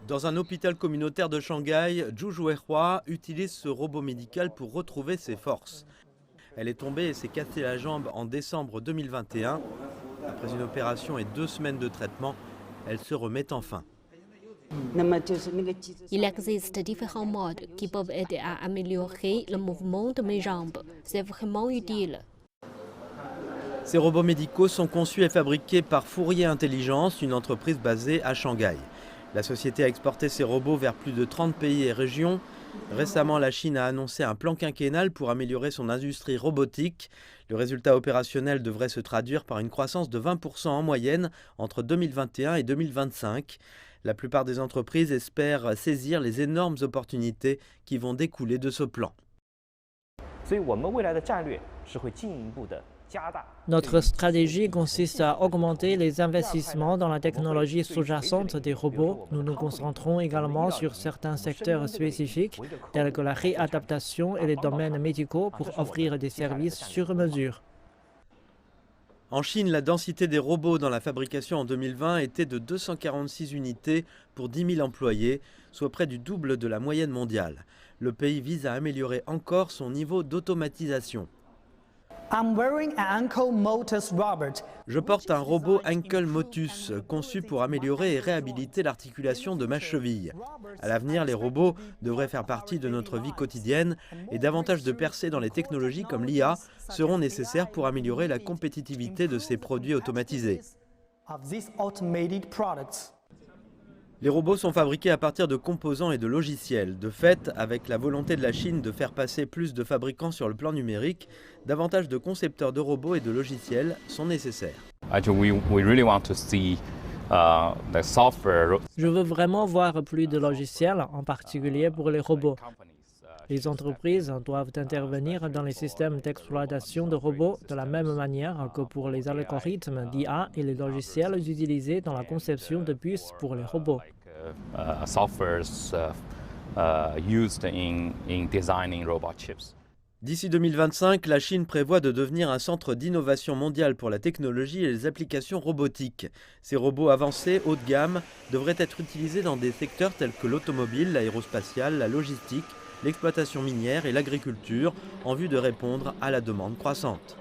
Dans un hôpital communautaire de Shanghai, Zhu Juehua utilise ce robot médical pour retrouver ses forces. Elle est tombée et s'est cassé la jambe en décembre 2021. Après une opération et 2 semaines de traitement, elle se remet enfin. Il existe différents modes qui peuvent aider à améliorer le mouvement de mes jambes. C'est vraiment utile. Ces robots médicaux sont conçus et fabriqués par Fourier Intelligence, une entreprise basée à Shanghai. La société a exporté ces robots vers plus de 30 pays et régions. Récemment, la Chine a annoncé un plan quinquennal pour améliorer son industrie robotique. Le résultat opérationnel devrait se traduire par une croissance de 20% en moyenne entre 2021 et 2025. La plupart des entreprises espèrent saisir les énormes opportunités qui vont découler de ce plan. Notre stratégie consiste à augmenter les investissements dans la technologie sous-jacente des robots. Nous nous concentrons également sur certains secteurs spécifiques, tels que la réadaptation et les domaines médicaux, pour offrir des services sur mesure. En Chine, la densité des robots dans la fabrication en 2020 était de 246 unités pour 10 000 employés, soit près du double de la moyenne mondiale. Le pays vise à améliorer encore son niveau d'automatisation. Je porte un robot Ankle Motus, conçu pour améliorer et réhabiliter l'articulation de ma cheville. À l'avenir, les robots devraient faire partie de notre vie quotidienne et davantage de percées dans les technologies comme l'IA seront nécessaires pour améliorer la compétitivité de ces produits automatisés. Les robots sont fabriqués à partir de composants et de logiciels. De fait, avec la volonté de la Chine de faire passer plus de fabricants sur le plan numérique, davantage de concepteurs de robots et de logiciels sont nécessaires. Je veux vraiment voir plus de logiciels, en particulier pour les robots. Les entreprises doivent intervenir dans les systèmes d'exploitation de robots de la même manière que pour les algorithmes d'IA et les logiciels utilisés dans la conception de puces pour les robots. D'ici 2025, la Chine prévoit de devenir un centre d'innovation mondial pour la technologie et les applications robotiques. Ces robots avancés, haut de gamme, devraient être utilisés dans des secteurs tels que l'automobile, l'aérospatiale, la logistique, l'exploitation minière et l'agriculture, en vue de répondre à la demande croissante.